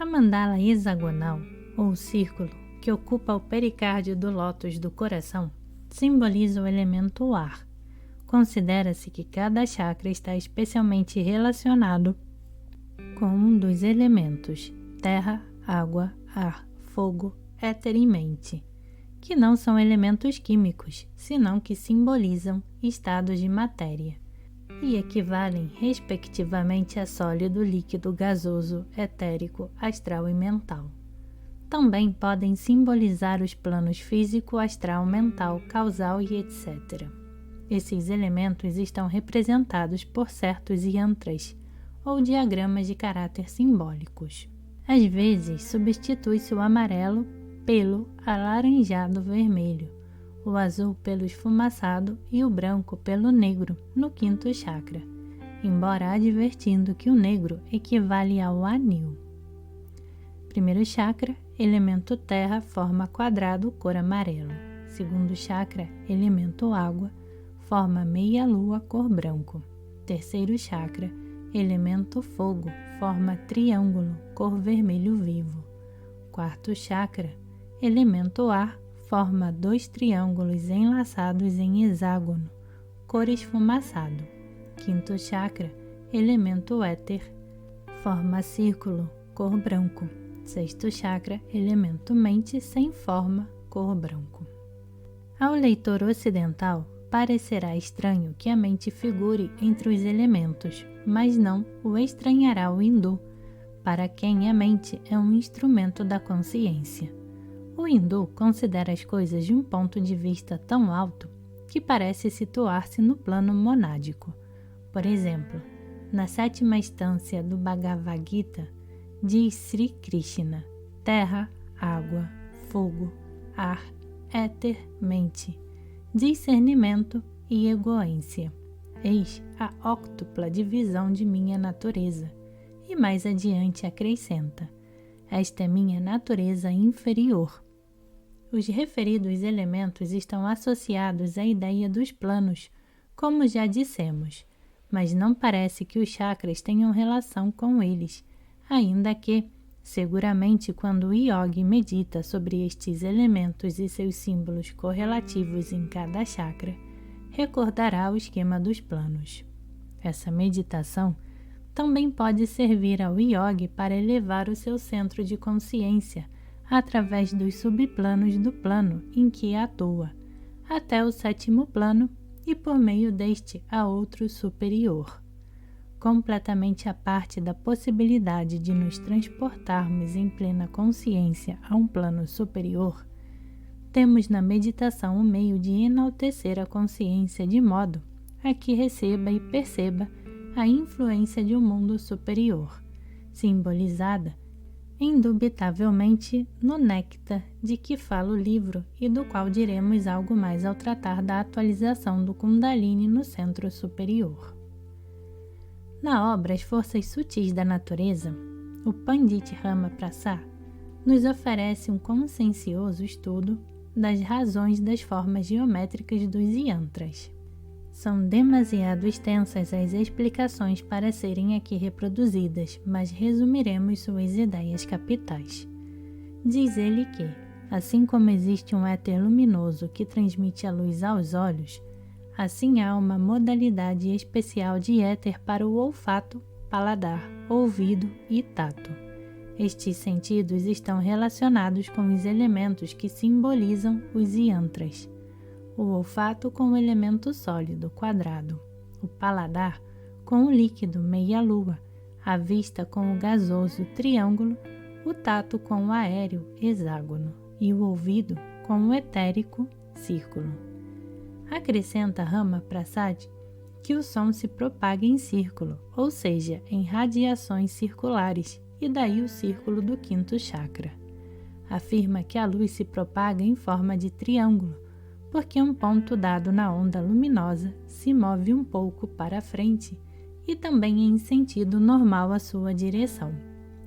A mandala hexagonal, ou círculo, que ocupa o pericárdio do lótus do coração, simboliza o elemento ar. Considera-se que cada chakra está especialmente relacionado com um dos elementos terra, água, ar, fogo, éter e mente, que não são elementos químicos, senão que simbolizam estados de matéria e equivalem respectivamente a sólido, líquido, gasoso, etérico, astral e mental. Também podem simbolizar os planos físico, astral, mental, causal e etc. Esses elementos estão representados por certos yantras, ou diagramas de caráter simbólicos. Às vezes, substitui-se o amarelo pelo alaranjado vermelho, o azul pelo esfumaçado e o branco pelo negro no quinto chakra, embora advertindo que o negro equivale ao anil. Primeiro chakra, elemento terra, forma quadrado, cor amarelo. Segundo chakra, elemento água, forma meia-lua, cor branco. Terceiro chakra, elemento fogo, forma triângulo, cor vermelho vivo. Quarto chakra, elemento ar, forma 2 triângulos enlaçados em hexágono, cor esfumaçado. Quinto chakra, elemento éter, forma círculo, cor branco. Sexto chakra, elemento mente, sem forma, cor branco. Ao leitor ocidental, parecerá estranho que a mente figure entre os elementos, mas não o estranhará o hindu, para quem a mente é um instrumento da consciência. O hindu considera as coisas de um ponto de vista tão alto que parece situar-se no plano monádico. Por exemplo, na 7ª instância do Bhagavad Gita, diz Sri Krishna: terra, água, fogo, ar, éter, mente, discernimento e egoência. Eis a óctupla divisão de minha natureza. E mais adiante acrescenta: esta é minha natureza inferior. Os referidos elementos estão associados à ideia dos planos, como já dissemos, mas não parece que os chakras tenham relação com eles, ainda que, seguramente, quando o yogi medita sobre estes elementos e seus símbolos correlativos em cada chakra, recordará o esquema dos planos. Essa meditação também pode servir ao yogi para elevar o seu centro de consciência através dos subplanos do plano em que atua, até o 7º plano e por meio deste a outro superior. Completamente à parte da possibilidade de nos transportarmos em plena consciência a um plano superior, temos na meditação o meio de enaltecer a consciência de modo a que receba e perceba a influência de um mundo superior, simbolizada indubitavelmente no néctar de que fala o livro e do qual diremos algo mais ao tratar da atualização do Kundalini no centro superior. Na obra As Forças Sutis da Natureza, o Pandit Rama Prasad nos oferece um consciencioso estudo das razões das formas geométricas dos yantras. São demasiado extensas as explicações para serem aqui reproduzidas, mas resumiremos suas ideias capitais. Diz ele que, assim como existe um éter luminoso que transmite a luz aos olhos, assim há uma modalidade especial de éter para o olfato, paladar, ouvido e tato. Estes sentidos estão relacionados com os elementos que simbolizam os yantras. O olfato com o elemento sólido, quadrado, o paladar com o líquido, meia-lua, a vista com o gasoso, triângulo, o tato com o aéreo, hexágono, e o ouvido com o etérico, círculo. Acrescenta Rama Prasad que o som se propaga em círculo, ou seja, em radiações circulares, e daí o círculo do quinto chakra. Afirma que a luz se propaga em forma de triângulo, porque um ponto dado na onda luminosa se move um pouco para a frente e também em sentido normal à sua direção,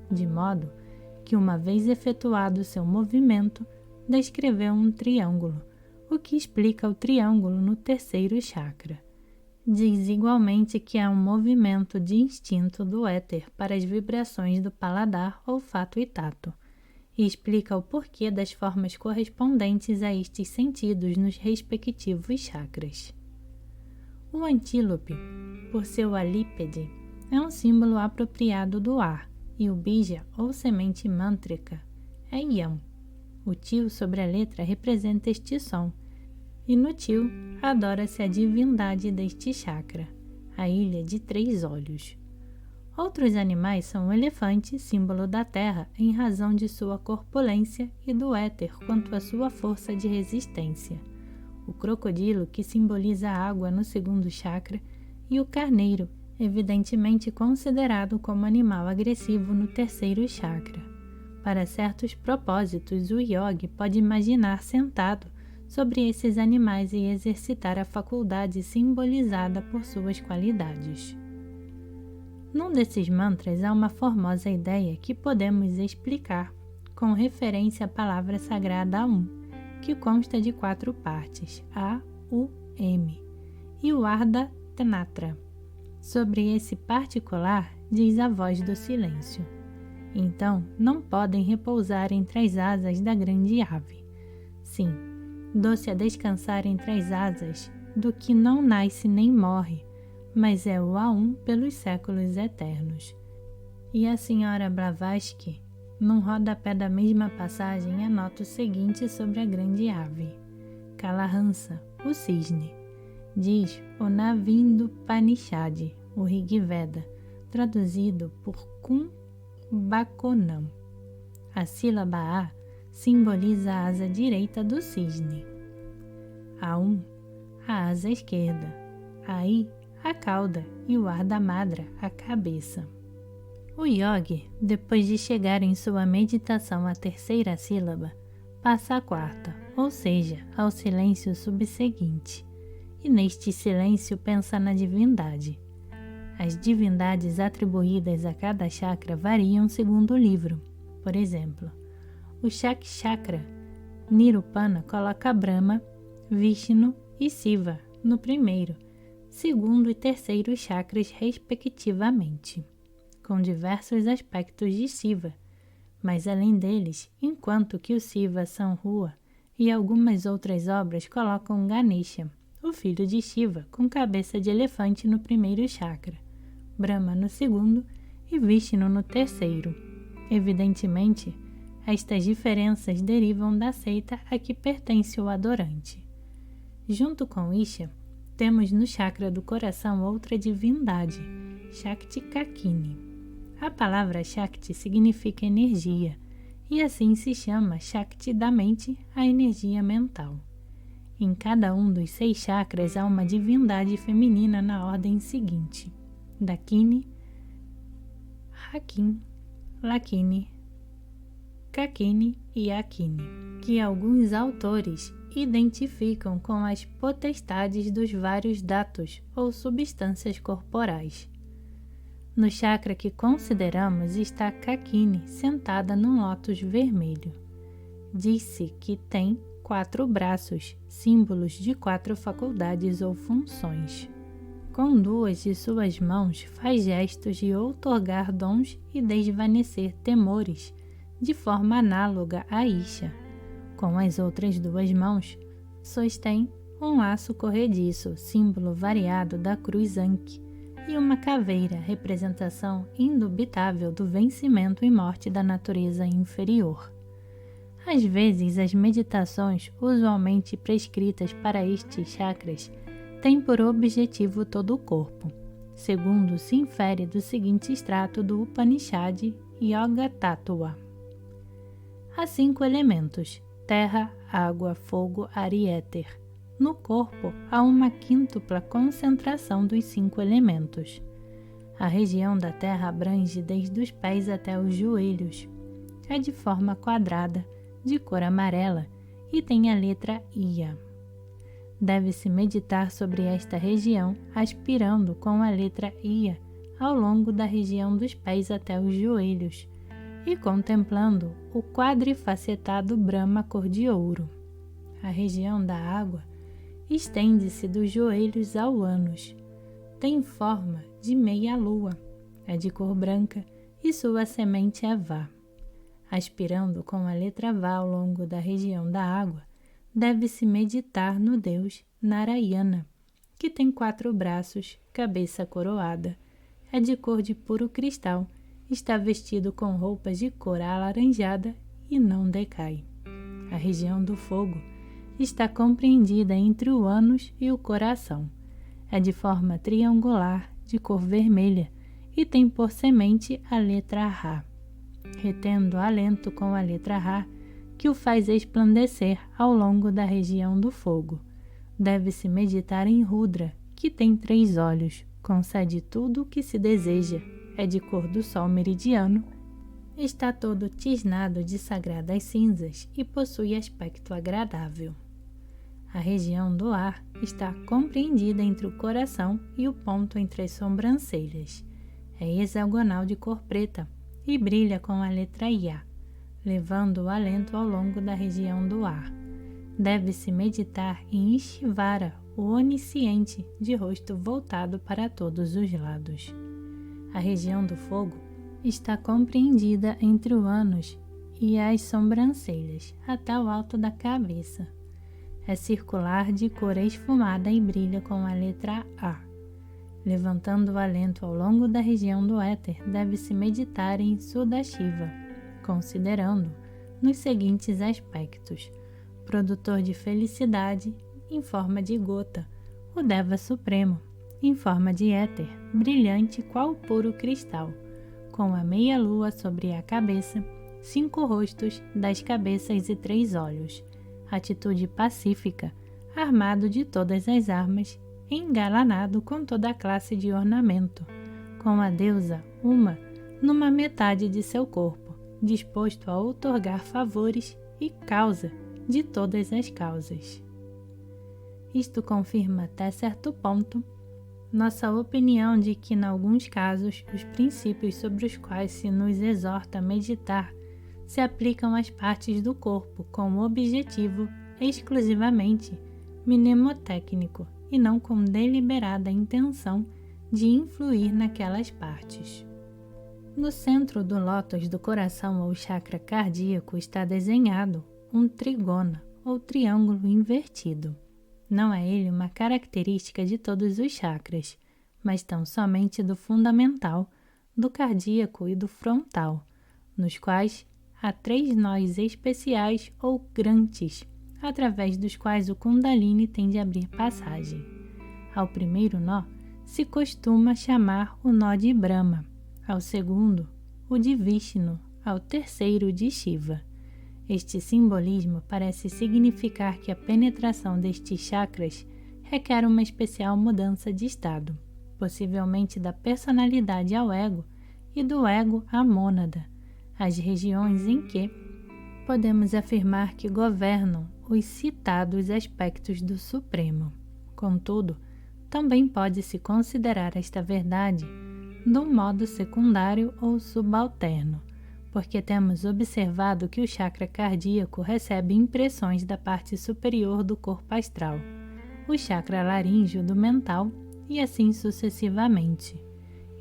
de modo que, uma vez efetuado seu movimento, descreveu um triângulo, o que explica o triângulo no terceiro chakra. Diz igualmente que há um movimento de instinto do éter para as vibrações do paladar, olfato e tato, e explica o porquê das formas correspondentes a estes sentidos nos respectivos chakras. O antílope, por seu alípede, é um símbolo apropriado do ar, e o bija, ou semente mântrica, é Yam. O tio sobre a letra representa este som, e no tio adora-se a divindade deste chakra, a ilha de 3 olhos. Outros animais são o elefante, símbolo da terra, em razão de sua corpulência, e do éter quanto à sua força de resistência. O crocodilo, que simboliza a água no 2º chakra, e o carneiro, evidentemente considerado como animal agressivo no 3º chakra. Para certos propósitos, o yogi pode imaginar sentado sobre esses animais e exercitar a faculdade simbolizada por suas qualidades. Num desses mantras há uma formosa ideia que podemos explicar com referência à palavra sagrada Aum, que consta de 4 partes, A, U, M, e o Ardha Tanatra. Sobre esse particular diz a voz do silêncio. Então, não podem repousar entre as asas da grande ave. Sim, doce a descansar entre as asas do que não nasce nem morre, mas é o Aum pelos séculos eternos. E a senhora Blavatsky, num rodapé da mesma passagem, anota o seguinte sobre a grande ave. Kalahansa, o cisne. Diz o Navindupanishad, o Rig Veda, traduzido por Kumbhakonam. A sílaba A simboliza a asa direita do cisne, Aum, a asa esquerda, Ai, a cauda e o Ardha Madra, a cabeça. O yogi, depois de chegar em sua meditação à 3ª sílaba, passa à 4ª, ou seja, ao silêncio subseguinte, e neste silêncio pensa na divindade. As divindades atribuídas a cada chakra variam segundo o livro. Por exemplo, o Shakti Chakra Nirupana coloca Brahma, Vishnu e Shiva no 1º, 2º e 3º chakras respectivamente, com diversos aspectos de Shiva, mas além deles, enquanto que o Shiva Samrua e algumas outras obras colocam Ganesha, o filho de Shiva, com cabeça de elefante no 1º chakra, Brahma no 2º e Vishnu no 3º. Evidentemente, estas diferenças derivam da seita a que pertence o adorante. Junto com Isha, temos no chakra do coração outra divindade, Shakti Kakini. A palavra Shakti significa energia, e assim se chama Shakti da mente, a energia mental. Em cada um dos 6 chakras há uma divindade feminina na ordem seguinte: Dakini, Hakim, Lakini, Kakini e Akini, que alguns autores identificam com as potestades dos vários datos ou substâncias corporais. No chakra que consideramos está Kakini sentada num lótus vermelho. Diz-se que tem 4 braços, símbolos de 4 faculdades ou funções. Com 2 de suas mãos faz gestos de outorgar dons e desvanecer temores, de forma análoga a Isha. Com as outras 2 mãos, sostém um laço corrediço, símbolo variado da cruz Ankh, e uma caveira, representação indubitável do vencimento e morte da natureza inferior. Às vezes, as meditações usualmente prescritas para estes chakras têm por objetivo todo o corpo, segundo se infere do seguinte extrato do Upanishad Yoga Tattva. Há 5 elementos: terra, água, fogo, ar e éter. No corpo, há uma quíntupla concentração dos 5 elementos. A região da terra abrange desde os pés até os joelhos. É de forma quadrada, de cor amarela e tem a letra Ia. Deve-se meditar sobre esta região, aspirando com a letra Ia ao longo da região dos pés até os joelhos e contemplando o quadrifacetado Brahma cor de ouro. A região da água estende-se dos joelhos ao ânus. tem forma de meia-lua, é de cor branca e sua semente é Vá. Aspirando com a letra Vá ao longo da região da água, deve-se meditar no deus Narayana, que tem 4 braços, cabeça coroada, é de cor de puro cristal, está vestido com roupas de cor alaranjada e não decai. A região do fogo está compreendida entre o ânus e o coração. É de forma triangular, de cor vermelha e tem por semente a letra Rá, retendo alento com a letra Rá, que o faz resplandecer ao longo da região do fogo. Deve-se meditar em Rudra, que tem 3 olhos, concede tudo o que se deseja, é de cor do sol meridiano, está todo tisnado de sagradas cinzas e possui aspecto agradável. A região do ar está compreendida entre o coração e o ponto entre as sobrancelhas. É hexagonal de cor preta e brilha com a letra Iá, levando o alento ao longo da região do ar. Deve-se meditar em Ishvara, o onisciente, de rosto voltado para todos os lados. A região do fogo está compreendida entre o ânus e as sobrancelhas, até o alto da cabeça. É circular, de cor esfumada e brilha com a letra A. Levantando o alento ao longo da região do éter, deve-se meditar em Sudashiva, considerando nos seguintes aspectos: produtor de felicidade, em forma de gota, o Deva Supremo, em forma de éter, brilhante qual puro cristal, com a meia-lua sobre a cabeça, 5 rostos, 10 cabeças e 3 olhos, atitude pacífica, armado de todas as armas, engalanado com toda a classe de ornamento, com a deusa Uma numa metade de seu corpo, disposto a outorgar favores e causa de todas as causas. Isto confirma até certo ponto nossa opinião de que, em alguns casos, os princípios sobre os quais se nos exorta a meditar se aplicam às partes do corpo com o objetivo exclusivamente mnemotécnico e não com deliberada intenção de influir naquelas partes. No centro do lótus do coração ou chakra cardíaco está desenhado um trigona ou triângulo invertido. Não é ele uma característica de todos os chakras, mas tão somente do fundamental, do cardíaco e do frontal, nos quais há 3 nós especiais ou grantes, através dos quais o Kundalini tem de abrir passagem. Ao primeiro nó se costuma chamar o nó de Brahma, ao segundo o de Vishnu, ao terceiro o de Shiva. Este simbolismo parece significar que a penetração destes chakras requer uma especial mudança de estado, possivelmente da personalidade ao ego e do ego à mônada, as regiões em que podemos afirmar que governam os citados aspectos do Supremo. Contudo, também pode-se considerar esta verdade de um modo secundário ou subalterno, porque temos observado que o chakra cardíaco recebe impressões da parte superior do corpo astral, o chakra laríngeo do mental e assim sucessivamente.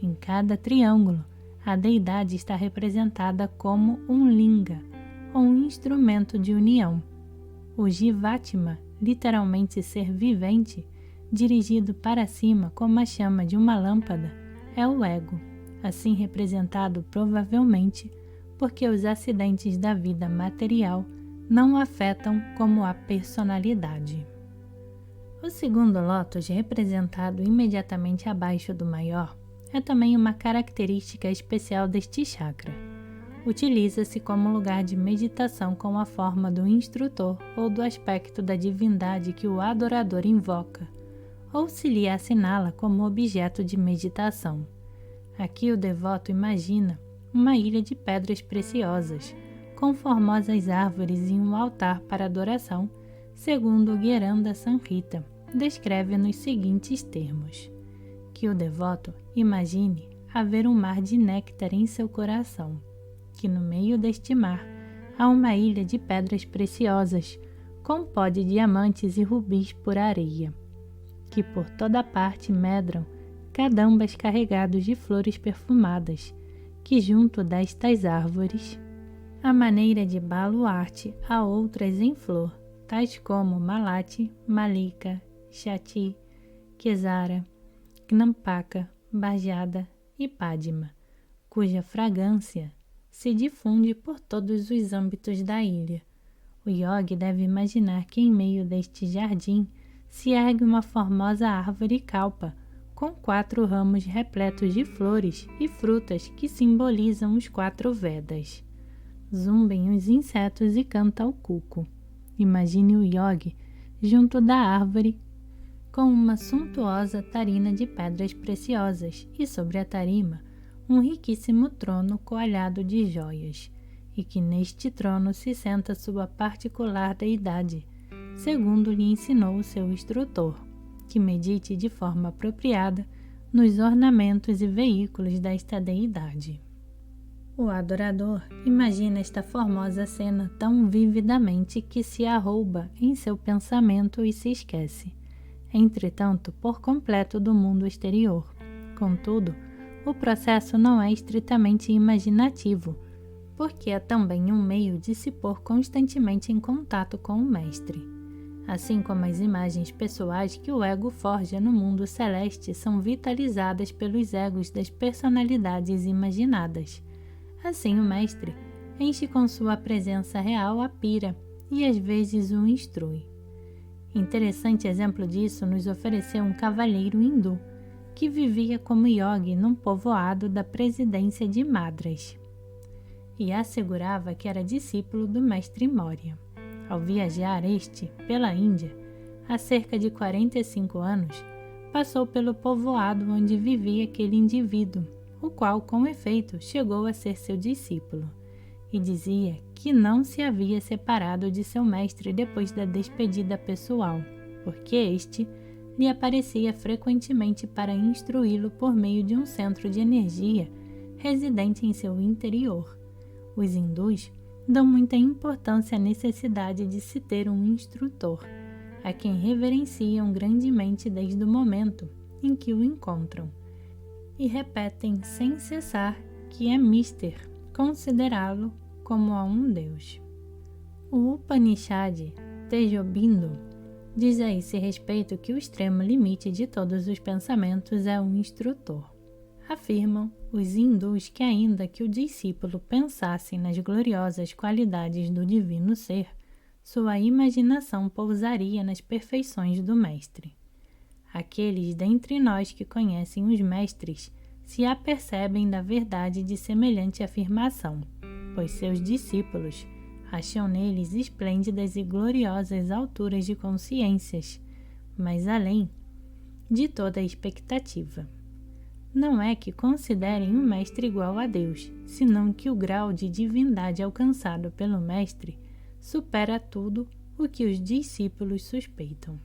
Em cada triângulo, a deidade está representada como um linga, ou um instrumento de união. O Jivatma, literalmente ser vivente, dirigido para cima como a chama de uma lâmpada, é o ego, assim representado provavelmente porque os acidentes da vida material não afetam como a personalidade. O segundo lótus, representado imediatamente abaixo do maior, é também uma característica especial deste chakra. Utiliza-se como lugar de meditação com a forma do instrutor ou do aspecto da divindade que o adorador invoca, ou se lhe assinala como objeto de meditação. Aqui o devoto imagina uma ilha de pedras preciosas, com formosas árvores e um altar para adoração, segundo o Gheranda Samhita descreve nos seguintes termos: que o devoto imagine haver um mar de néctar em seu coração, que no meio deste mar há uma ilha de pedras preciosas, com pó de diamantes e rubis por areia, que por toda parte medram cadambas carregados de flores perfumadas, que junto destas árvores, à maneira de baluarte, há outras em flor, tais como malate, malika, chati, quesara, gnampaka, bajada e padma, cuja fragrância se difunde por todos os âmbitos da ilha. O yogi deve imaginar que em meio deste jardim se ergue uma formosa árvore kalpa, com 4 ramos repletos de flores e frutas que simbolizam os 4 Vedas. Zumbem os insetos e canta o cuco. Imagine o yogi junto da árvore com uma suntuosa tarina de pedras preciosas e sobre a tarima um riquíssimo trono coalhado de joias, e que neste trono se senta sua particular deidade, segundo lhe ensinou o seu instrutor, que medite de forma apropriada nos ornamentos e veículos desta deidade. O adorador imagina esta formosa cena tão vividamente que se arrouba em seu pensamento e se esquece, entretanto, por completo do mundo exterior. Contudo, o processo não é estritamente imaginativo, porque é também um meio de se pôr constantemente em contato com o Mestre. Assim como as imagens pessoais que o ego forja no mundo celeste são vitalizadas pelos egos das personalidades imaginadas, assim o Mestre enche com sua presença real a pira e às vezes o instrui. Interessante exemplo disso nos ofereceu um cavalheiro hindu que vivia como yogi num povoado da presidência de Madras e assegurava que era discípulo do mestre Moria. Ao viajar pela Índia, há cerca de 45 anos, passou pelo povoado onde vivia aquele indivíduo, o qual, com efeito, chegou a ser seu discípulo, e dizia que não se havia separado de seu mestre depois da despedida pessoal, porque este lhe aparecia frequentemente para instruí-lo por meio de um centro de energia residente em seu interior. Os hindus dão muita importância à necessidade de se ter um instrutor, a quem reverenciam grandemente desde o momento em que o encontram, e repetem sem cessar que é mister considerá-lo como a um deus. O Upanishad Tejobindo diz a esse respeito que o extremo limite de todos os pensamentos é um instrutor. Afirmam os hindus que ainda que o discípulo pensasse nas gloriosas qualidades do divino ser, sua imaginação pousaria nas perfeições do mestre. Aqueles dentre nós que conhecem os mestres se apercebem da verdade de semelhante afirmação, pois seus discípulos acham neles esplêndidas e gloriosas alturas de consciências, mas além de toda a expectativa. Não é que considerem o mestre igual a Deus, senão que o grau de divindade alcançado pelo mestre supera tudo o que os discípulos suspeitam.